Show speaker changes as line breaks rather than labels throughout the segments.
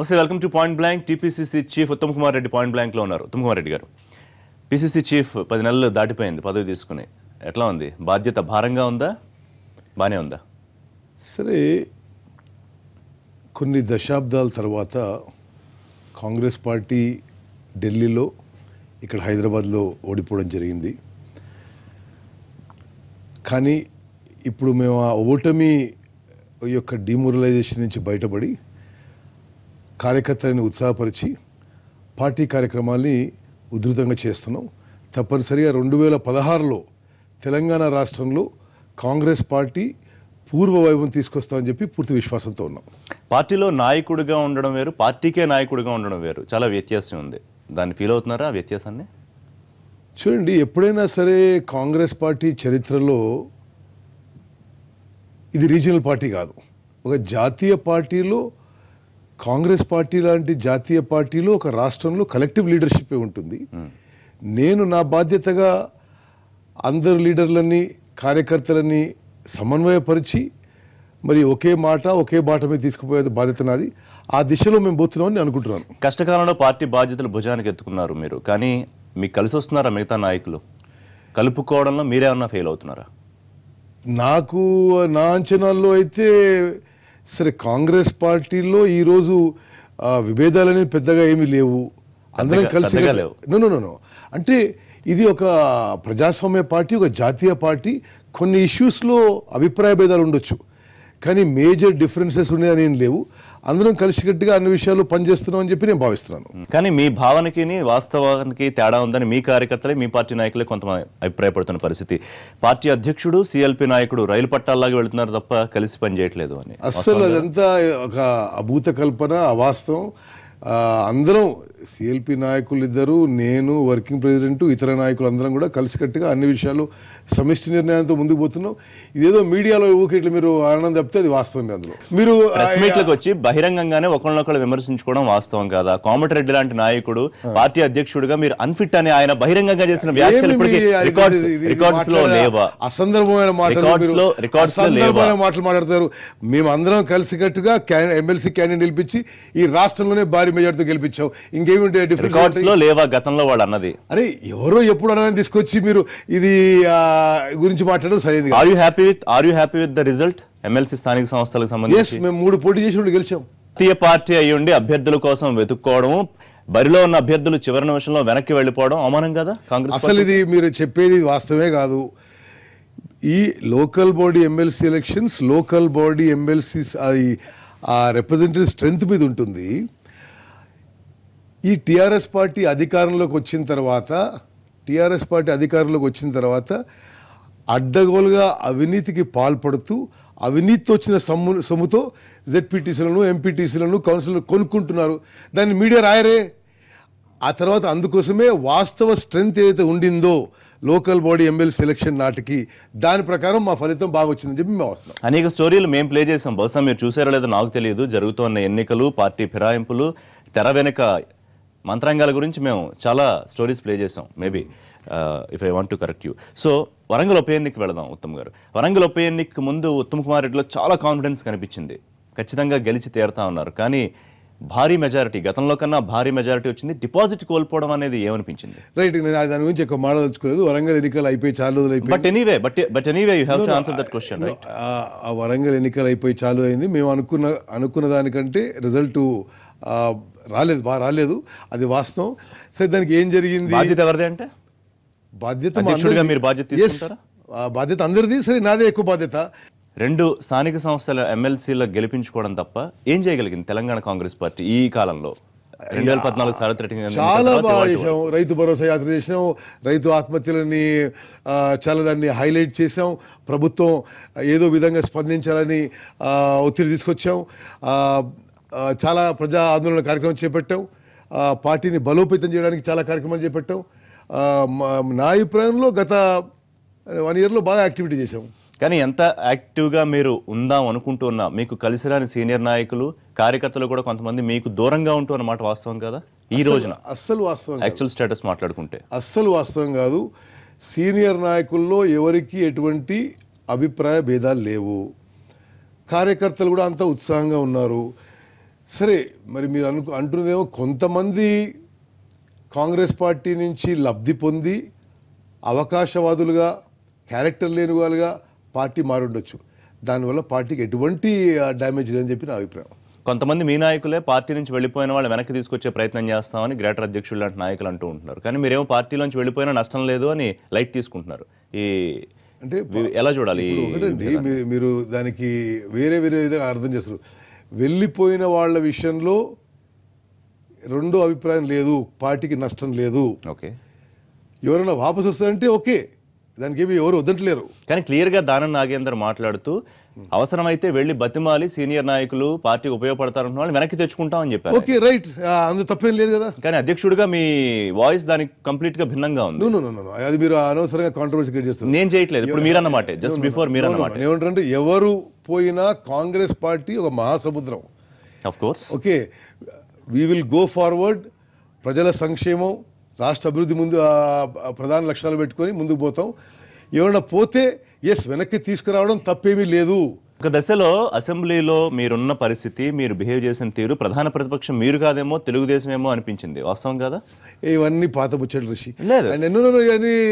నమస్తే, welcome to point blank. TPCC chief Uttam Kumar Reddy point బ్లాంక్లో ఉన్నారు. ఉత్తమ్ కుమార్ రెడ్డి గారు, పీసీసీ చీఫ్ 10 నెలలు దాటిపోయింది పదవి తీసుకుని. ఎట్లా ఉంది? బాధ్యత భారంగా ఉందా, బాగానే ఉందా?
సరే, కొన్ని దశాబ్దాల తర్వాత కాంగ్రెస్ పార్టీ ఢిల్లీలో, ఇక్కడ హైదరాబాద్లో ఓడిపోవడం జరిగింది. కానీ ఇప్పుడు మేము ఆ ఓటమి యొక్క డిమోరలైజేషన్ నుంచి బయటపడి కార్యకర్తలను ఉత్సాహపరిచి పార్టీ కార్యక్రమాల్ని ఉధృతంగా చేస్తున్నాం. తప్పనిసరిగా 2016లో తెలంగాణ రాష్ట్రంలో కాంగ్రెస్ పార్టీ పూర్వ వైభవం తీసుకొస్తామని చెప్పి పూర్తి విశ్వాసంతో ఉన్నాం.
పార్టీలో నాయకుడిగా ఉండడం వేరు, పార్టీకే నాయకుడిగా ఉండడం వేరు, చాలా వ్యత్యాసం ఉంది. దాన్ని ఫీల్ అవుతున్నారా ఆ వ్యత్యాసాన్ని?
చూడండి, ఎప్పుడైనా సరే కాంగ్రెస్ పార్టీ చరిత్రలో ఇది రీజనల్ పార్టీ కాదు. ఒక జాతీయ పార్టీలో, కాంగ్రెస్ పార్టీ లాంటి జాతీయ పార్టీలో ఒక రాష్ట్రంలో కలెక్టివ్ లీడర్షిప్ ఉంటుంది. నేను నా బాధ్యతగా అందరు లీడర్లని, కార్యకర్తలని సమన్వయపరిచి మరి ఒకే మాట ఒకే బాట మీద తీసుకుపోయే బాధ్యత నాది. ఆ దిశలో మేము పోతున్నామని నేను అనుకుంటున్నాను.
కష్టకాలంలో పార్టీ బాధ్యతలు భుజానికి ఎత్తుకున్నారు మీరు, కానీ మీకు కలిసి వస్తున్నారా మిగతా నాయకులు? కలుపుకోవడంలో మీరేమన్నా ఫెయిల్ అవుతున్నారా?
నాకు నా అంచనాల్లో అయితే సరే, కాంగ్రెస్ పార్టీలో ఈరోజు విభేదాలని పెద్దగా ఏమీ లేవు. అందరం కలిసి నో అంటే ఇది ఒక ప్రజాస్వామ్య పార్టీ, ఒక జాతీయ పార్టీ. కొన్ని ఇష్యూస్లో అభిప్రాయ భేదాలు ఉండొచ్చు, కానీ మేజర్ డిఫరెన్సెస్ ఉన్నాయని ఏం లేవు. అందరం కలిసికట్టుగా అన్ని విషయాలు పనిచేస్తున్నాం అని చెప్పి నేను భావిస్తున్నాను.
కానీ మీ భావనకి వాస్తవానికి తేడా ఉందని మీ కార్యకర్తలే, మీ పార్టీ నాయకులే కొంతమంది అభిప్రాయపడుతున్న పరిస్థితి. పార్టీ అధ్యక్షుడు, సిఎల్పి నాయకుడు రైలు పట్టాల్లాగా వెళుతున్నారు తప్ప కలిసి పనిచేయట్లేదు అని.
అస్సలు అదంతా ఒక అభూత కల్పన, అవాస్తవం. అందరం సిఎల్పి నాయకులు ఇద్దరు, నేను, వర్కింగ్ ప్రెసిడెంట్, ఇతర నాయకులు అందరం కూడా కలిసికట్టుగా అన్ని విషయాలు సమిష్టి నిర్ణయంతో ముందుకు పోతున్నాం. ఇదేదో మీడియాలో ఊకేట్లు మీరు ఆనందం తప్పితే అది వాస్తవం కాదు. మీరు
ప్రెస్ మీట్లకు వచ్చి బహిరంగంగానే ఒకళ్ళనొకళ్ళు విమర్శించుకోవడం వాస్తవం కాదా? కోమటిరెడ్డి లాంటి నాయకుడు పార్టీ అధ్యక్షుడిగా మీరు అన్ఫిట్ అని ఆయన బహిరంగంగా చేసిన వ్యాఖ్యలు రికార్డ్స్ లో లేవా?
అసందర్భమైన మాటలు మాట్లాడతారు. మేము అందరం కలిసికట్టుగా ఎమ్మెల్సీ క్యాండిడేట్ గెలిపించి ఈ రాష్ట్రంలోనే భారీ మెజార్టీతో గెలిపించాం. ఇంకేమిటి
రికార్డ్స్ లో లేవా గతంలో వాళ్ళు అన్నది?
అరే, ఎవరో ఎప్పుడు అన్నది తీసుకొచ్చి మీరు ఇది గురించి మాట్లాడడం సరైనది.
Are you happy with the result? MLC స్థానిక సంస్థలకు సంబంధించి
మేము 3 పోటీ చేసి గెలిచాం.
జాతీయ పార్టీ అయ్యుండి అభ్యర్థుల కోసం వెతుక్కోవడం, బరిలో ఉన్న అభ్యర్థులు చివరి నిమిషంలో వెనక్కి వెళ్ళిపోవడం అవమానం కదా కాంగ్రెస్?
అసలు ఇది మీరు చెప్పేది వాస్తవమే కాదు. ఈ local body MLC elections, local body MLCs ఆ రిప్రజెంటేటివ్ స్ట్రెంత్ మీద ఉంటుంది. ఈ టీఆర్ఎస్ పార్టీ అధికారంలోకి వచ్చిన తర్వాత అడ్డగోలుగా అవినీతికి పాల్పడుతూ, అవినీతితో వచ్చిన సొమ్ముతో జెడ్పీటీసీలను, ఎంపీటీసీలను, కౌన్సిలర్లను కొనుక్కుంటున్నారు. దాన్ని మీడియా రాయరే. ఆ తర్వాత అందుకోసమే వాస్తవ స్ట్రెంత్ ఏదైతే ఉండిందో లోకల్ బాడీ ఎమ్మెల్సీ ఎలక్షన్ నాటికి, దాని ప్రకారం మా ఫలితం బాగా వచ్చిందని చెప్పి మేము వస్తున్నాం.
అనేక స్టోరీలు మేము ప్లే చేసాం, బహుశా మీరు చూసారో లేదో నాకు తెలియదు. జరుగుతున్న ఎన్నికలు, పార్టీ ఫిరాయింపులు, తెర వెనుక మంత్రాంగాల గురించి మేము చాలా స్టోరీస్ ప్లే చేసాం. Maybe if I want to correct you. So Warangal ఉప ఎన్నికకి వెళదాం. ఉత్తమ్ గారు, వరంగల్ ఉప ఎన్నికకు ముందు ఉత్తమ్ కుమార్ రెడ్డిలో చాలా కాన్ఫిడెన్స్ కనిపించింది, ఖచ్చితంగా గెలిచి తీరుతా ఉన్నారు. కానీ భారీ మెజారిటీ, గతంలో కన్నా భారీ మెజారిటీ వచ్చింది. డిపాజిట్ కోల్పోవడం అనేది ఏమనిపించింది?
రైట్, నేను దాని గురించి ఎక్కువ మాట్లాడదలుచుకోలేదు. వరంగల్ ఎన్నికలు అయిపోయి చాలా రోజులు అయిపోయి,
but anyway you have to answer that question.
ఆ వరంగల్ ఎన్నికలు అయిపోయి చాలు అయింది. మేము అనుకున్న దానికంటే రిజల్ట్ బాగా రాలేదు, అది వాస్తవం. సరే, దానికి ఏం జరిగింది?
బాధ్యత ఎవరిది అంటే?
బాధ్యత
మీరు బాధ్యత తీసుకుంటారా?
బాధ్యత అందరిది. సరే, నాదే ఎక్కువ బాధ్యత.
2 స్థానిక సంస్థల ఎమ్మెల్సీలో గెలిపించుకోవడం తప్ప ఏం చేయగలిగింది తెలంగాణ కాంగ్రెస్ పార్టీ ఈ కాలంలో? 2014 సార్వత్రిక
చాలా బాగా చేసాం. రైతు భరోసా యాత్ర చేసాం, రైతు ఆత్మహత్యలని చాలా దాన్ని హైలైట్ చేసాం. ప్రభుత్వం ఏదో విధంగా స్పందించాలని ఒత్తిడి తీసుకొచ్చాం. చాలా ప్రజా ఆందోళన కార్యక్రమం చేపట్టాం. పార్టీని బలోపేతం చేయడానికి చాలా కార్యక్రమాలు చేపట్టాం. నా అభిప్రాయంలో గత 1 yearలో బాగా యాక్టివిటీ చేసాం.
కానీ ఎంత యాక్టివ్గా మీరు ఉందాం అనుకుంటున్నా, మీకు కలిసి రాని సీనియర్ నాయకులు, కార్యకర్తలు కూడా కొంతమంది మీకు దూరంగా ఉంటూ అన్నమాట వాస్తవం కదా ఈ రోజున?
అస్సలు వాస్తవం,
యాక్చువల్ స్టేటస్ మాట్లాడుకుంటే
అస్సలు వాస్తవం కాదు. సీనియర్ నాయకుల్లో ఎవరికి ఎటువంటి అభిప్రాయ భేదాలు లేవు. కార్యకర్తలు కూడా అంత ఉత్సాహంగా ఉన్నారు. సరే మరి మీరు అంటున్నదేమో కొంతమంది కాంగ్రెస్ పార్టీ నుంచి లబ్ధి పొంది అవకాశవాదులుగా క్యారెక్టర్ లేని వాళ్ళుగా పార్టీ మారుండొచ్చు. దానివల్ల పార్టీకి ఎటువంటి డ్యామేజ్ లేదని చెప్పి నా అభిప్రాయం.
కొంతమంది మీ నాయకులే పార్టీ నుంచి వెళ్ళిపోయిన వాళ్ళు వెనక్కి తీసుకొచ్చే ప్రయత్నం చేస్తామని గ్రేటర్ అధ్యక్షులు లాంటి నాయకులు అంటూ ఉంటున్నారు. కానీ మీరేమో పార్టీలోంచి వెళ్ళిపోయినా నష్టం లేదు అని లైట్ తీసుకుంటున్నారు. ఈ
అంటే
ఎలా చూడాలి?
ఒకటండి, మీరు దానికి వేరే వేరే విధంగా అర్థం చేస్తారు. వెళ్ళిపోయిన వాళ్ళ విషయంలో రెండో అభిప్రాయం లేదు, పార్టీకి నష్టం లేదు.
ఓకే,
ఎవరైనా వాపసు వస్తారంటే ఓకే, దానికి ఏమి ఎవరు వద్దంటలేరు.
కానీ క్లియర్గా దానం నాగేందర్ మాట్లాడుతూ అవసరమైతే వెళ్ళి బతిమాలి సీనియర్ నాయకులు పార్టీకి ఉపయోగపడతారన్న వాళ్ళు వెనక్కి తెచ్చుకుంటామని చెప్పారు.
ఓకే, రైట్, అందులో తప్పేం లేదు కదా.
కానీ అధ్యక్షుడిగా మీ వాయిస్ దానికి కంప్లీట్ గా భిన్నంగా ఉంది.
అది మీరు అనవసరంగా కాంట్రవర్సీ క్రియేట్ చేస్తారు.
నేను చేయట్లేదు, ఇప్పుడు మీరన్నమాట, జస్ట్ బిఫోర్ మీరన్నమాట.
ఏమంటారంటే ఎవరు పోయినా కాంగ్రెస్ పార్టీ ఒక మహాసముద్రం.
Of course,
okay, we will go forward. ప్రజల సంక్షేమం, రాష్ట్ర అభివృద్ధి ముందు ప్రధాన లక్ష్యాలు పెట్టుకొని ముందుకు పోతాం. ఏమన్నా పోతే ఎస్, వెనక్కి తీసుకురావడం తప్పేమీ లేదు.
ఒక దశలో అసెంబ్లీలో మీరున్న పరిస్థితి, మీరు బిహేవ్ చేసిన తీరు, ప్రధాన ప్రతిపక్షం మీరు కాదేమో తెలుగుదేశం ఏమో అనిపించింది. వాస్తవం కదా?
ఇవన్నీ పాత ముచ్చట్లు ఋషి.
లేదు,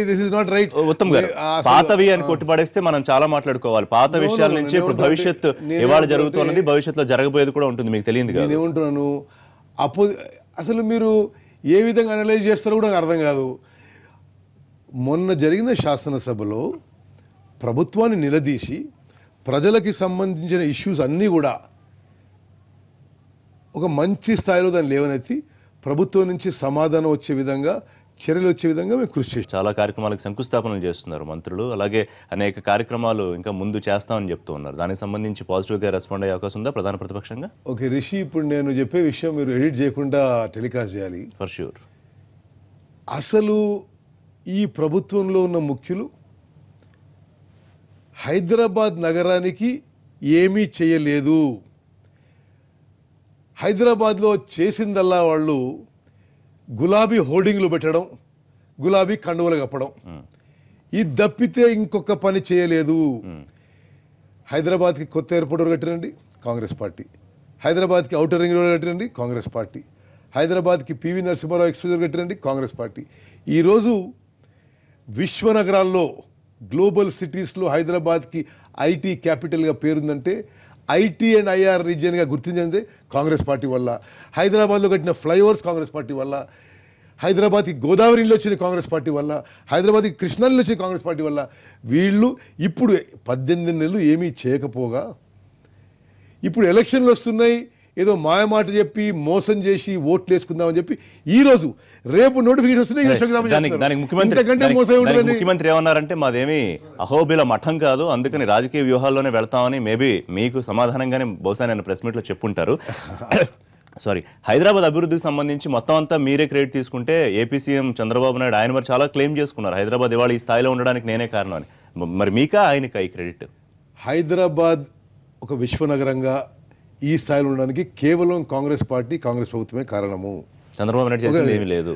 this is not right.
Uttam గారు, పాతవి అని కొట్టిపడేస్తే మనం చాలా మాట్లాడుకోవాలి. పాత విషయాల నుంచి ఇప్పుడు భవిష్యత్తు ఇవాళ జరుగుతున్నది, భవిష్యత్తులో జరగబోయేది కూడా ఉంటుంది. మీకు తెలియదు కదా.
నేనేమంటున్నాను, అసలు మీరు ఏ విధంగా అనలైజ్ చేస్తారో కూడా అర్థం కాదు. మొన్న జరిగిన శాసనసభలో ప్రభుత్వాన్ని నిలదీసి ప్రజలకి సంబంధించిన ఇష్యూస్ అన్నీ కూడా ఒక మంచి స్థాయిలో దాన్ని లేవనెత్తి ప్రభుత్వం నుంచి సమాధానం వచ్చే విధంగా, చర్యలు వచ్చే విధంగా మేము కృషి చేస్తాం.
చాలా కార్యక్రమాలకు శంకుస్థాపనలు చేస్తున్నారు మంత్రులు. అలాగే అనేక కార్యక్రమాలు ఇంకా ముందు చేస్తామని చెప్తూ ఉన్నారు. దానికి సంబంధించి పాజిటివ్గా రెస్పాండ్ అయ్యే అవకాశం ఉందా ప్రధాన ప్రతిపక్షంగా?
ఓకే రిషి, ఇప్పుడు నేను చెప్పే విషయం మీరు ఎడిట్ చేయకుండా టెలికాస్ట్ చేయాలి.
For sure.
అసలు ఈ ప్రభుత్వంలో ఉన్న ముఖ్యులు హైదరాబాద్ నగరానికి ఏమీ చేయలేదు. హైదరాబాద్లో చేసిందల్లా వాళ్ళు గులాబీ హోర్డింగ్లు పెట్టడం, గులాబీ కండువలు కప్పడం, ఇది తప్పితే ఇంకొక పని చేయలేదు. హైదరాబాద్కి కొత్త ఎయిర్పోర్ట్ కట్టినండి కాంగ్రెస్ పార్టీ, హైదరాబాద్కి ఔటర్ రింగ్ రోడ్ కట్టినండి కాంగ్రెస్ పార్టీ, హైదరాబాద్కి పివి నరసింహారావు ఎక్స్ప్రెస్ కట్టినండి కాంగ్రెస్ పార్టీ. ఈరోజు విశ్వనగరాల్లో, గ్లోబల్ సిటీస్లో హైదరాబాద్కి ఐటీ క్యాపిటల్గా పేరుందంటే, ఐటీ అండ్ ఐఆర్ రీజియన్గా గుర్తించింది కాంగ్రెస్ పార్టీ వల్ల. హైదరాబాద్లో కట్టిన ఫ్లైఓవర్స్ కాంగ్రెస్ పార్టీ వల్ల, హైదరాబాద్కి గోదావరిలో వచ్చిన కాంగ్రెస్ పార్టీ వల్ల, హైదరాబాద్కి కృష్ణాలో వచ్చిన కాంగ్రెస్ పార్టీ వల్ల. వీళ్ళు ఇప్పుడు 18 నెలలు ఏమీ చేయకపోగా ఇప్పుడు ఎలక్షన్లు వస్తున్నాయి, ఏదో మాయమాట చెప్పి మోసం చేసి ఓట్లు వేసుకుందామని చెప్పి ఈరోజు రేపు నోటిఫికేషన్ వస్తున్నాయి.
ముఖ్యమంత్రి ఏమన్నారంటే మాదేమి అహోబిల మఠం కాదు, అందుకని రాజకీయ వ్యూహాల్లోనే వెళ్తామని మేబీ మీకు సమాధానంగానే బహుశా నేను ప్రెస్ మీట్లో చెప్పుంటారు. సారీ, హైదరాబాద్ అభివృద్ధికి సంబంధించి మొత్తం అంతా మీరే క్రెడిట్ తీసుకుంటే ఏపీ సీఎం చంద్రబాబు నాయుడు ఆయన మరి చాలా క్లెయిమ్ చేసుకున్నారు, హైదరాబాద్ ఇవాళ ఈ స్థాయిలో ఉండడానికి నేనే కారణం అని. మరి మీకా ఆయనకా ఈ క్రెడిట్?
హైదరాబాద్ ఒక విశ్వనగరంగా ఈ స్థాయిలో ఉండడానికి కేవలం కాంగ్రెస్ పార్టీ, కాంగ్రెస్ ప్రభుత్వమే కారణము.
చంద్రబాబు నాయుడు చేసేది ఏమీ లేదు.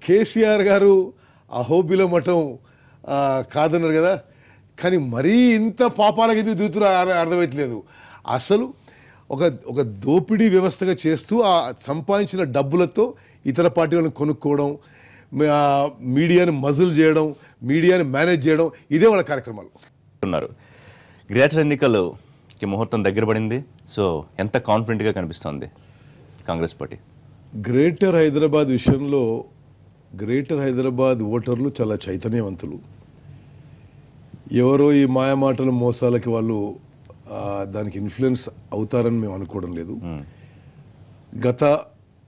కేసీఆర్ గారు అహోబిల మఠం కాదన్నారు కదా, కానీ మరీ ఇంత పాపాలకు ఎందుకు దిగుతున్నా అర్థమవుతలేదు. అసలు ఒక దోపిడీ వ్యవస్థగా చేస్తూ ఆ సంపాదించిన డబ్బులతో ఇతర పార్టీలను కొనుక్కోవడం, మీడియాని మజుల్ చేయడం, మీడియాని మేనేజ్ చేయడం, ఇదే వాళ్ళ కార్యక్రమాలు
ఉన్నారు. గ్రేటర్ ఎన్నికలకి ముహూర్తం దగ్గర పడింది. సో ఎంత కాన్ఫిడెంట్గా కనిపిస్తోంది కాంగ్రెస్ పార్టీ?
గ్రేటర్ హైదరాబాద్ విషయంలో గ్రేటర్ హైదరాబాద్ ఓటర్లు చాలా చైతన్యవంతులు. ఎవరో ఈ మాయమాటలు మోసాలకి వాళ్ళు దానికి ఇన్ఫ్లుయెన్స్ అవుతారని మేము అనుకోవడం లేదు. గత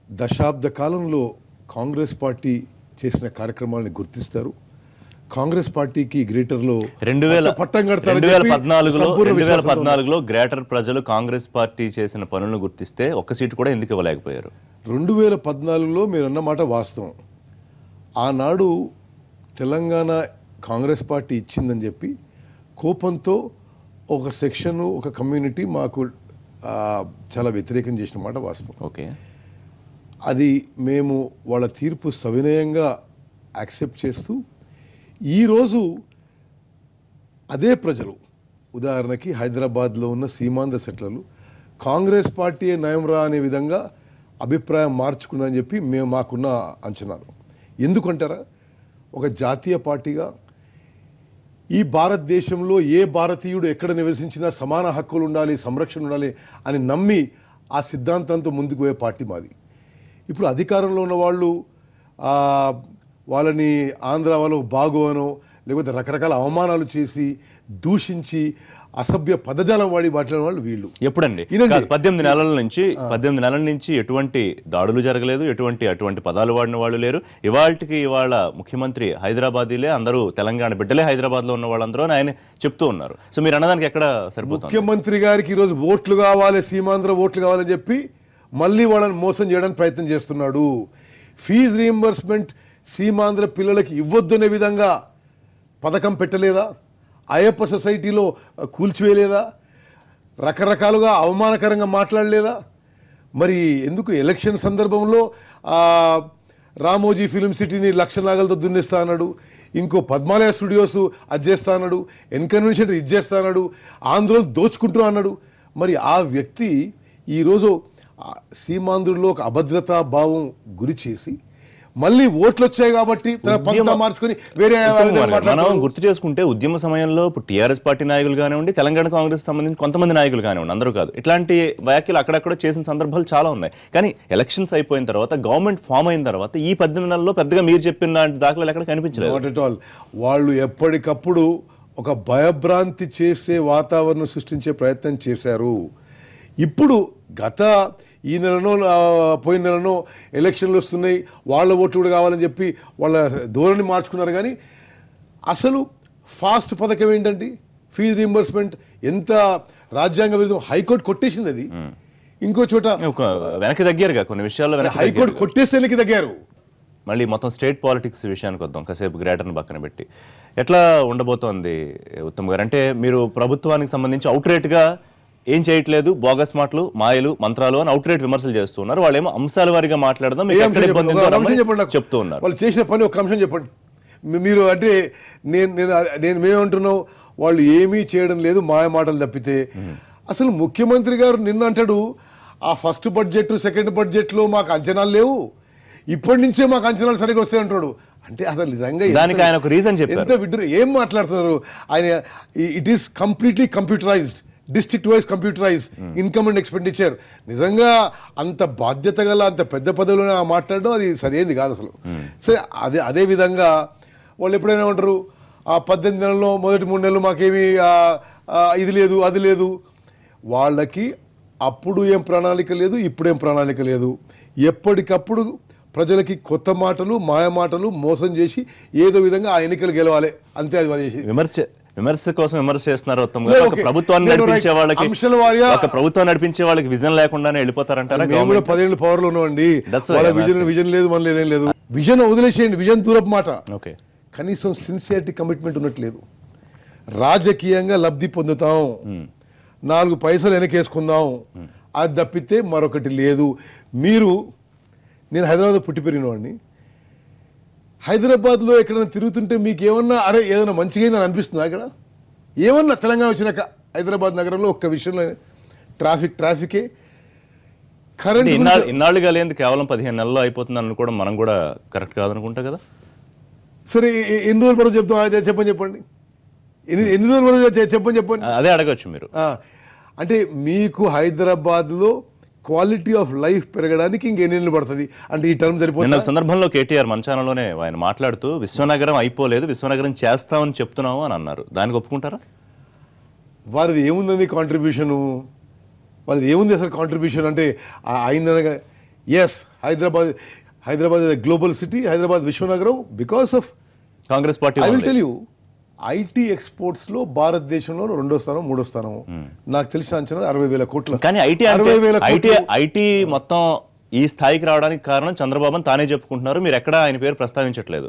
దశాబ్ద కాలంలో కాంగ్రెస్ పార్టీ చేసిన కార్యక్రమాలను గుర్తిస్తారు. కాంగ్రెస్ పార్టీకి గ్రేటర్లో
2014లో గ్రేటర్ ప్రజలు కాంగ్రెస్ పార్టీ చేసిన పనులను గుర్తిస్తే ఒక్క సీటు కూడా ఎందుకు ఇవ్వలేకపోయారు?
2014లో మీరు అన్నమాట వాస్తవం. ఆనాడు తెలంగాణ కాంగ్రెస్ పార్టీ ఇచ్చిందని చెప్పి కోపంతో ఒక సెక్షను, ఒక కమ్యూనిటీ మాకు చాలా వ్యతిరేకం చేసిన మాట వాస్తవం.
ఓకే,
అది మేము వాళ్ళ తీర్పు సవినయంగా యాక్సెప్ట్ చేస్తూ ఈరోజు అదే ప్రజలు, ఉదాహరణకి హైదరాబాద్లో ఉన్న సీమాంధ్ర సెట్లర్లు కాంగ్రెస్ పార్టీ నయంరా అనే విధంగా అభిప్రాయం మార్చుకున్నారని చెప్పి మాకున్న అంచనాలు. ఎందుకంటారా, ఒక జాతీయ పార్టీగా ఈ భారతదేశంలో ఏ భారతీయుడు ఎక్కడ నివసించినా సమాన హక్కులు ఉండాలి, సంరక్షణ ఉండాలి అని నమ్మి ఆ సిద్ధాంతంతో ముందుకు పోయే పార్టీ మాది. ఇప్పుడు అధికారంలో ఉన్న వాళ్ళు వాళ్ళని ఆంధ్ర వాళ్ళు బాగోనో లేకపోతే రకరకాల అవమానాలు చేసి దూషించి అసభ్య పదజాలం వాడి మాట్లాడిన వాళ్ళు వీళ్ళు.
ఎప్పుడండి 18 నెలల నుంచి ఎటువంటి దాడులు జరగలేదు, అటువంటి పదాలు వాడిన వాళ్ళు లేరు. ఇవాళ ముఖ్యమంత్రి హైదరాబాదీలే, అందరూ తెలంగాణ బిడ్డలే హైదరాబాద్ లో ఉన్న వాళ్ళందరూ ఆయన చెప్తూ ఉన్నారు. సో మీరు అన్నదానికి ఎక్కడ సరిపోతుంది?
ముఖ్యమంత్రి గారికి ఈరోజు ఓట్లు కావాలి, సీమాంధ్ర ఓట్లు కావాలని చెప్పి మళ్ళీ వాళ్ళని మోసం చేయడానికి ప్రయత్నం చేస్తున్నాడు. ఫీజు రీయింబర్స్మెంట్ సీమాంధ్ర పిల్లలకి ఇవ్వద్దనే విధంగా పథకం పెట్టలేదా? అయ్యప్ప సొసైటీలో కూల్చివేయలేదా? రకరకాలుగా అవమానకరంగా మాట్లాడలేదా? మరి ఎందుకు ఎలక్షన్ సందర్భంలో రామోజీ ఫిల్మ్ సిటీని లక్ష నాగలతో దున్నేస్తా అన్నాడు, ఇంకో పద్మాలయ స్టూడియోస్ అది చేస్తా అన్నాడు, ఎన్కన్వెన్షన్ ఇది చేస్తా అన్నాడు, ఆంధ్రలో దోచుకుంటూ అన్నాడు. మరి ఆ వ్యక్తి ఈరోజు సీమాంధ్రుల్లో ఒక అభద్రతా భావం గురి చేసి మళ్ళీ ఓట్లు వచ్చాయి కాబట్టి తన పంతా మార్చుకొని వేరే
మనం గుర్తు చేసుకుంటే ఉద్యమ సమయంలో ఇప్పుడు టీఆర్ఎస్ పార్టీ నాయకులు కానివ్వండి, తెలంగాణ కాంగ్రెస్ సంబంధించి కొంతమంది నాయకులు కానివ్వండి, అందరూ కాదు, ఇట్లాంటి వ్యాఖ్యలు అక్కడక్కడ చేసిన సందర్భాలు చాలా ఉన్నాయి. కానీ ఎలక్షన్స్ అయిపోయిన తర్వాత, గవర్నమెంట్ ఫామ్ అయిన తర్వాత ఈ 18 నెలల్లో పెద్దగా మీరు చెప్పిన దాఖలాలు ఎక్కడ కనిపించలేదు.
వాళ్ళు ఎప్పటికప్పుడు ఒక భయభ్రాంతి చేసే వాతావరణం సృష్టించే ప్రయత్నం చేశారు. ఇప్పుడు గత ఈ నెలనో పోయిన నెలనో ఎలక్షన్లు వస్తున్నాయి, వాళ్ళ ఓట్లు కూడా కావాలని చెప్పి వాళ్ళ ధోరణి మార్చుకున్నారు. కానీ అసలు ఫాస్ట్ పథకం ఏంటంటే ఫీజు రీయింబర్స్మెంట్ ఎంత రాజ్యాంగ విరుద్ధం, హైకోర్టు కొట్టేసింది అది. ఇంకో చోట
వెనక్కి తగ్గారుగా కొన్ని విషయాల్లో,
హైకోర్టు కొట్టేస్తే వెనక్కి తగ్గారు.
మళ్ళీ మొత్తం స్టేట్ పాలిటిక్స్ విషయానికి వద్దాం కాసేపు, గ్రేటర్ని పక్కన పెట్టి. ఎట్లా ఉండబోతోంది ఉత్తమ్ గారు? అంటే మీరు ప్రభుత్వానికి సంబంధించి అవుట్రేట్గా ఏం చేయట్లేదు, బోగస్ మాటలు, మాయలు, మంత్రాలు అని అవుట్రేట్ విమర్శలు చేస్తున్నారు. వాళ్ళేమో అంశాల వారిగా మాట్లాడదాం చెప్తూ ఉన్నారు.
వాళ్ళు చేసిన పని ఒక అంశం చెప్పండి మీరు. అంటే మేమేమంటున్నాం, వాళ్ళు ఏమీ చేయడం లేదు, మాయ మాటలు తప్పితే. అసలు ముఖ్యమంత్రి గారు నిన్న అంటాడు, ఆ ఫస్ట్ బడ్జెట్ సెకండ్ బడ్జెట్లో మాకు అంచనాలు లేవు, ఇప్పటి నుంచే మాకు అంచనాలు సరిగ్గా వస్తాయి అంటాడు. అంటే అసలు నిజంగా
దానికి ఆయన ఒక రీజన్ చెప్పారు.
ఎంత విడ్డూరం, ఏం మాట్లాడుతున్నారు ఆయన? It is completely computerized, district wise computerize income and expenditure. నిజంగా అంత బాధ్యత గల అంత పెద్ద పదవిలో మాట్లాడడం అది సరైనది కాదు అసలు. సరే, అదే విధంగా వాళ్ళు ఎప్పుడైనా ఉంటారు, ఆ 18 నెలల్లో మొదటి 3 నెలలు మాకేమీ ఇది లేదు అది లేదు. వాళ్ళకి అప్పుడు ఏం ప్రణాళిక లేదు, ఇప్పుడేం ప్రణాళిక లేదు. ఎప్పటికప్పుడు ప్రజలకి కొత్త మాటలు, మాయ మాటలు, మోసం చేసి ఏదో విధంగా ఆ ఎన్నికలు గెలవాలి, అంతే. అది చేసి
విమర్శ కోసం విమర్శ చేస్తున్నారు. ప్రభుత్వాన్ని నడిపించే వాళ్ళకి విజన్ లేకుండానే వెళ్ళిపోతారంటారా?
మేము కూడా 10 ఏళ్ళు పవర్ లో ఉన్నామండి, విజన్ లేదు, మన లేదేం లేదు. విజన్ వదిలేసేయండి, విజన్ దూరపు మాట. కనీసం సిన్సియారిటీ, కమిట్మెంట్ ఉన్నట్లేదు. రాజకీయంగా లబ్ధి పొందుతాం, 4 పైసలు వెనకేసుకుందాం, అది తప్పితే మరొకటి లేదు. నేను హైదరాబాద్ పుట్టి పెరిగిన వాడిని. హైదరాబాద్లో ఎక్కడైనా తిరుగుతుంటే మీకు ఏమన్నా అరే ఏదైనా మంచిగా అయిందని అనిపిస్తుందా? అక్కడ ఏమన్నా తెలంగాణ వచ్చినాక హైదరాబాద్ నగరంలో ఒక్క విషయంలో ట్రాఫికే, కరెంట్
ఇన్నాళ్ళుగా లేదు, కేవలం 15 నెలల్లో అయిపోతుంది అనుకోవడం మనం కూడా కరెక్ట్ కాదనుకుంటా కదా.
సరే, ఎన్ని రోజులు పడుతుంది చెప్తాం, చెప్పండి. ఎన్ని రోజులు పడుతుంది చెప్పండి.
అదే అడగచ్చు మీరు.
అంటే మీకు హైదరాబాద్లో క్వాలిటీ ఆఫ్ లైఫ్ పెరగడానికి ఇంకెన్నేళ్ళు పడుతుంది అంటే ఈ టర్మ్ సరిపోతుంది.
సందర్భంలో కేటీఆర్ మంచానంలోనే ఆయన మాట్లాడుతూ విశ్వనగరం అయిపోలేదు, విశ్వనగరం చేస్తామని చెప్తున్నాము అని అన్నారు. దానికి ఒప్పుకుంటారా?
వారిది ఏముందండి కాంట్రిబ్యూషను? వాళ్ళది ఏముంది అసలు కాంట్రిబ్యూషన్? అంటే అయిందనగా yes, Hyderabad global city, Hyderabad విశ్వనగరం because of
Congress party.
I will tell you, IT exports లో భారతదేశంలో 2వ స్థానం 3వ స్థానం. నాకు తెలిసిన అంచనా 60,000 కోట్లు.
కానీ ఐటీ మొత్తం ఈ స్థాయికి రావడానికి కారణం చంద్రబాబు అని తానే చెప్పుకుంటున్నారు, మీరు ఎక్కడ ఆయన పేరు ప్రస్తావించట్లేదు.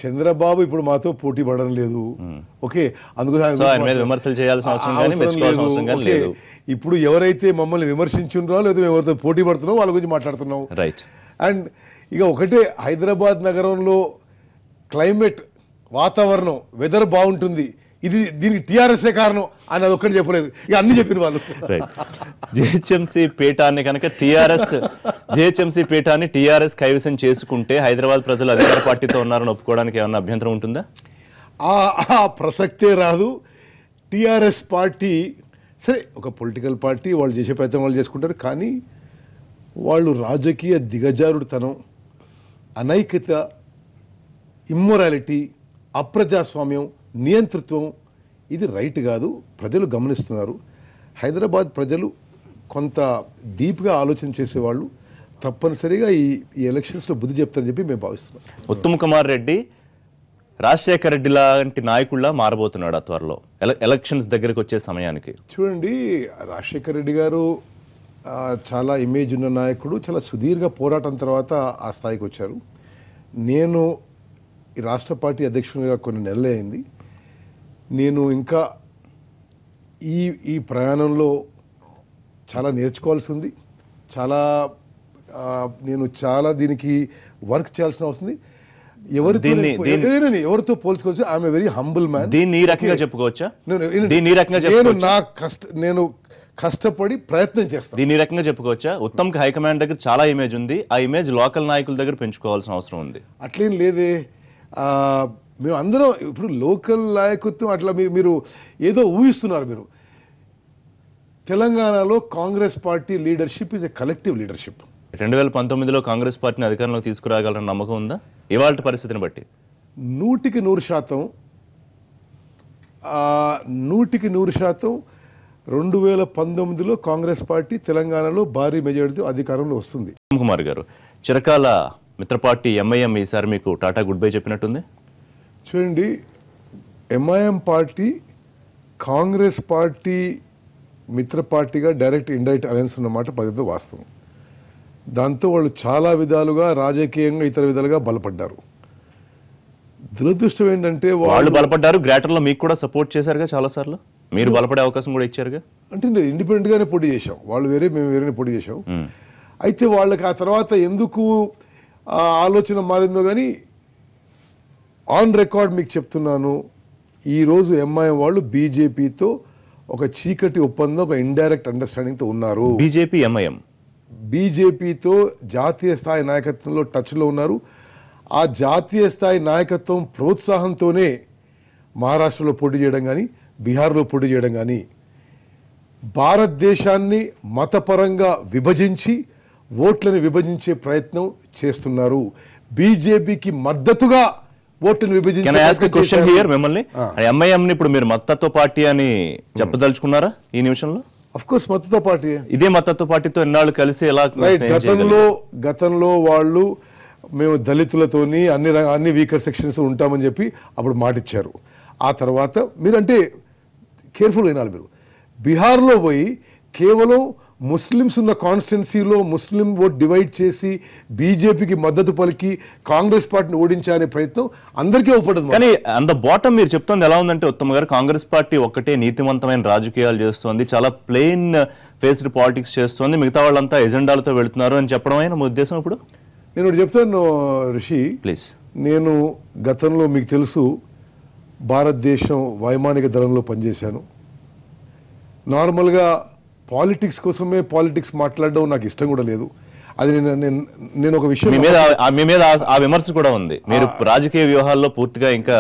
చంద్రబాబు ఇప్పుడు మాతో పోటీ పడడం లేదు, ఓకే, అందుకోసం
విమర్శలు చేయాల్సిన అవసరం లేదు.
ఇప్పుడు ఎవరైతే మమ్మల్ని విమర్శించున్నారో లేదా ఎవరితో పోటీ పడుతున్నారో వాళ్ళ గురించి మాట్లాడుతున్నాం.
రైట్.
అండ్ ఇక ఒకటే, హైదరాబాద్ నగరంలో క్లైమేట్, వాతావరణం, వెదర్ బాగుంటుంది, దీనికి టీఆర్ఎస్ఏ కారణం అని అది ఒక్కటి చెప్పలేదు, ఇక అన్ని చెప్పిన వాళ్ళు.
జిహెచ్ఎంసీ పీఠాన్ని కనుక జిహెచ్ఎంసీ పీఠాన్ని టీఆర్ఎస్ కైవసం చేసుకుంటే హైదరాబాద్ ప్రజలు అధికార పార్టీతో ఉన్నారని ఒప్పుకోవడానికి ఏమన్నా అభ్యంతరం ఉంటుందా?
ఆ ప్రసక్తే రాదు. టీఆర్ఎస్ పార్టీ సరే ఒక పొలిటికల్ పార్టీ, వాళ్ళు చేసే ప్రయత్నం వాళ్ళు చేసుకుంటారు, కానీ వాళ్ళు రాజకీయ దిగజారుడుతనం, అనైక్యత, ఇమ్మొరాలిటీ, అప్రజాస్వామ్యం, నియంతృత్వం ఇది రైట్ కాదు. ప్రజలు గమనిస్తున్నారు. హైదరాబాద్ ప్రజలు కొంత డీప్గా ఆలోచన చేసేవాళ్ళు తప్పనిసరిగా ఈ ఎలక్షన్స్లో బుద్ధి చెప్తారని చెప్పి మేము భావిస్తున్నాం.
ఉత్తమ్ కుమార్ రెడ్డి రాజశేఖర రెడ్డి లాంటి నాయకుల్లా మారబోతున్నాడు త్వరలో ఎలక్షన్స్ దగ్గరికి వచ్చే సమయానికి.
చూడండి, రాజశేఖర రెడ్డి గారు చాలా ఇమేజ్ ఉన్న నాయకుడు, చాలా సుదీర్ఘ పోరాటం తర్వాత ఆ స్థాయికి వచ్చారు. నేను ఈ రాష్ట్ర పార్టీ అధ్యక్షునిగా కొన్ని నెలలే అయింది. నేను ఇంకా ఈ ప్రయాణంలో చాలా నేర్చుకోవాల్సి ఉంది. నేను చాలా దీనికి వర్క్ చేయాల్సిన అవసరం ఉంది. ఎవరితో పోల్చుకోవచ్చు, ఐఎమ్ వెరీ హంబుల్ మ్యాన్.
దీన్ని ఈ రకంగా చెప్పుకోవచ్చా?
నేను కష్టపడి ప్రయత్నం చేస్తాను.
దీని రకంగా చెప్పుకోవచ్చా? ఉత్తమ్కి హైకమాండ్ దగ్గర చాలా ఇమేజ్ ఉంది, ఆ ఇమేజ్ లోకల్ నాయకుల దగ్గర పెంచుకోవాల్సిన అవసరం ఉంది.
అట్లేం లేదే, మేము అందరం ఇప్పుడు లోకల్ నాయకత్వం అట్లా మీరు ఏదో ఊహిస్తున్నారు. మీరు తెలంగాణలో Congress party leadership is a collective leadership.
2019లో కాంగ్రెస్ పార్టీని అధికారంలోకి తీసుకురాగలరన్న నమ్మకం ఉందా ఇవాళ పరిస్థితిని బట్టి?
100% 2019లో కాంగ్రెస్ పార్టీ తెలంగాణలో భారీ మెజారిటీతో అధికారంలో వస్తుంది.
ఉత్తమ్ కుమార్ గారు, చిరకాల మిత్ర పార్టీ ఎంఐఎం ఈసారి మీకు టాటా గుడ్ బై చెప్పినట్టుంది.
చూడండి, ఎంఐఎం పార్టీ కాంగ్రెస్ పార్టీ మిత్ర పార్టీగా డైరెక్ట్ ఇండైరెక్ట్ అలయన్స్ ఉన్నమాట పద్ధతిలో వాస్తవం. దాంతో వాళ్ళు చాలా విధాలుగా రాజకీయంగా ఇతర విధాలుగా బలపడ్డారు. దురదృష్టం ఏంటంటే
వాళ్ళు బలపడ్డారు, గ్రేటర్లో మీకు కూడా సపోర్ట్ చేశారుగా చాలా సార్లు, మీరు బలపడే అవకాశం కూడా ఇచ్చారుగా.
అంటే ఇండిపెండెంట్ గానే పోటీ చేశాం, వాళ్ళు వేరే మేము వేరే పోటీ చేశాం. అయితే వాళ్ళకి ఆ తర్వాత ఎందుకు ఆలోచన మారిందో కానీ ఆన్ రికార్డ్ మీకు చెప్తున్నాను, ఈరోజు ఎంఐఎం వాళ్ళు బీజేపీతో ఒక చీకటి ఒప్పందం, ఒక ఇండైరెక్ట్ అండర్స్టాండింగ్తో ఉన్నారు.
బీజేపీ ఎంఐఎం
బీజేపీతో జాతీయ స్థాయి నాయకత్వంలో టచ్లో ఉన్నారు. ఆ జాతీయ స్థాయి నాయకత్వం ప్రోత్సాహంతోనే మహారాష్ట్రలో పోటీ చేయడం కానీ, బీహార్లో పోటీ చేయడం కానీ, భారతదేశాన్ని మతపరంగా విభజించి ఓట్లను విభజించే ప్రయత్నం చేస్తున్నారు. బీజేపీకి మద్దతుగా ఓట్లను విభజించే
మిమ్మల్ని ఎంఐఎం ఇప్పుడు మీరు మద్దతు పార్టీ అని చెప్పదలుచుకున్నారా ఈ నిమిషంలో?
అఫ్ కోర్స్ మద్దతు పార్టీ.
ఇదే మద్దతు పార్టీతో ఎన్నాళ్ళు కలిసి ఎలా?
గతంలో వాళ్ళు మేము దళితులతోని అన్ని వీకర్ సెక్షన్స్ ఉంటామని చెప్పి అప్పుడు మాటిచ్చారు. ఆ తర్వాత మీరంటే కేర్ఫుల్ అయినారు. మీరు బీహార్లో పోయి కేవలం ముస్లిమ్స్ ఉన్న కాన్స్టిట్యున్సీలో ముస్లిం ఓట్ డివైడ్ చేసి బీజేపీకి మద్దతు పలికి కాంగ్రెస్ పార్టీని ఓడించాలనే ప్రయత్నం అందరికీ ఉపడదు.
కానీ అంత బాటమ్ మీరు చెప్తోంది ఎలా ఉందంటే ఉత్తమ్ గారు, కాంగ్రెస్ పార్టీ ఒక్కటే నీతివంతమైన రాజకీయాలు చేస్తోంది, చాలా ప్లెయిన్ ఫేస్డ్ పాలిటిక్స్ చేస్తోంది, మిగతా వాళ్ళంతా ఎజెండాలతో వెళుతున్నారు అని చెప్పడం అయినా మీ ఉద్దేశం? ఇప్పుడు
నేను ఒకటి చెప్తాను రిషి,
ప్లీజ్.
నేను గతంలో మీకు తెలుసు భారతదేశం వైమానిక దళంలో పనిచేశాను. నార్మల్గా పాలిటిక్స్ కోసమే పాలిటిక్స్ మాట్లాడడం నాకు ఇష్టం కూడా లేదు. అది నేను ఒక విషయం
మీ మీద ఆ విమర్శ కూడా ఉంది, మీరు రాజకీయ వ్యూహాల్లో పూర్తిగా ఇంకా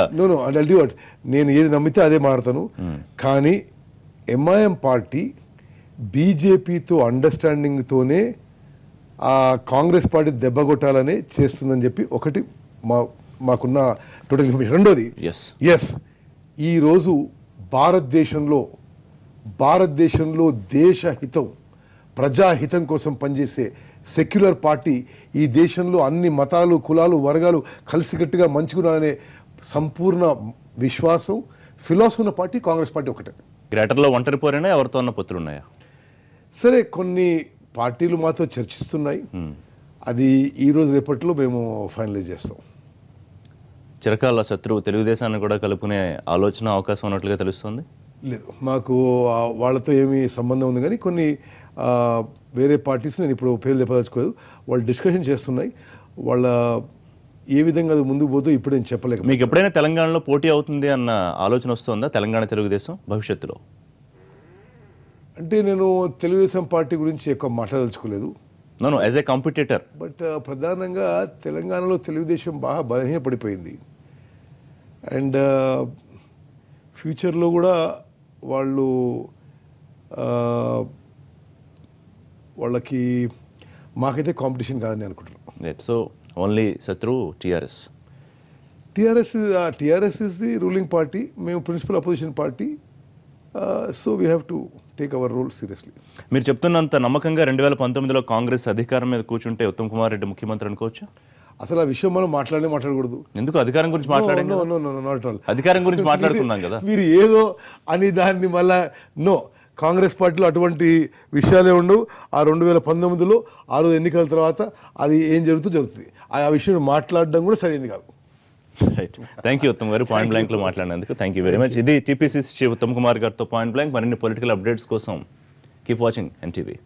నేను ఏది నమ్మితే అదే మారుతాను. కానీ ఎంఐఎం పార్టీ బీజేపీతో అండర్స్టాండింగ్తోనే ఆ కాంగ్రెస్ పార్టీ దెబ్బ కొట్టాలని చేస్తుందని చెప్పి ఒకటి మాకున్న టోటల్ ఇన్ఫర్మేషన్. రెండోది, ఈరోజు భారతదేశంలో దేశహితం, ప్రజాహితం కోసం పనిచేసే సెక్యులర్ పార్టీ, ఈ దేశంలో అన్ని మతాలు, కులాలు, వర్గాలు కలిసికట్టుగా మంచుకున్నారనే సంపూర్ణ విశ్వాసం, ఫిలాసఫీ ఉన్న పార్టీ కాంగ్రెస్ పార్టీ ఒకటే.
గ్రేటర్లో ఒంటరి పోరైనా ఎవరితో ఉన్న పొత్తులు ఉన్నాయా?
సరే, కొన్ని పార్టీలు మాతో చర్చిస్తున్నాయి. అది ఈరోజు రేపట్లో మేము ఫైనలైజ్ చేస్తాం.
చిరకాల శత్రువు తెలుగుదేశాన్ని కూడా కలుపుకునే ఆలోచన అవకాశం ఉన్నట్లుగా తెలుస్తుంది.
లేదు, మాకు వాళ్ళతో ఏమీ సంబంధం ఉంది, కానీ కొన్ని వేరే పార్టీస్, నేను ఇప్పుడు పేర్లు చెప్పదలుచుకోలేదు, వాళ్ళు డిస్కషన్ చేస్తున్నాయి. వాళ్ళ ఏ విధంగా అది ముందుకు పోతే ఇప్పుడు నేను చెప్పలేక.
మీకు ఎప్పుడైనా తెలంగాణలో పోటీ అవుతుంది అన్న ఆలోచన వస్తుందా తెలంగాణ తెలుగుదేశం భవిష్యత్తులో?
అంటే నేను తెలుగుదేశం పార్టీ గురించి ఎక్కువ మాట్లాడదలుచుకోలేదు.
No as a competitor.
But ప్రధానంగా తెలంగాణలో తెలుగుదేశం బాగా బలహీనపడిపోయింది. అండ్ ఫ్యూచర్లో కూడా వాళ్ళు వాళ్ళకి మాకైతే కాంపిటీషన్ కాదని అనుకుంటున్నాం.
సో ఓన్లీ శత్రు TRS.
TRS is the ruling party, మేము principal opposition party. So we have to take our role seriously.
మీరు చెప్తున్నంత నమ్మకంగా 2019లో కాంగ్రెస్ అధికారం మీద కూర్చుంటే ఉత్తమ్ కుమార్ రెడ్డి ముఖ్యమంత్రి అనుకోవచ్చు?
అసలు ఆ విషయం మనం మాట్లాడకూడదు.
ఎందుకు? అధికారం గురించి మాట్లాడాం.
Not all.
అధికారం గురించి మాట్లాడుకున్నాం కదా.
మీరు ఏదో అని దాన్ని మళ్ళా కాంగ్రెస్ పార్టీలో అటువంటి విషయాలే ఉండవు. ఆ 2019లో ఆ రోజు ఎన్నికల తర్వాత అది ఏం జరుగుతుంది. ఆ విషయం మాట్లాడడం కూడా సరైనది కాదు.
రైట్. థ్యాంక్ యూ ఉత్తమ్ గారు పాయింట్ బ్లాంక్ లో మాట్లాడినందుకు. Thank you very much. ఇది టీపీసీసీ చీఫ్ ఉత్తమ్ కుమార్ గారితో పాయింట్ బ్లాంక్. మరిన్ని పొలిటికల్ అప్డేట్స్ కోసం కీప్ వాచింగ్ ఎన్టీవీ.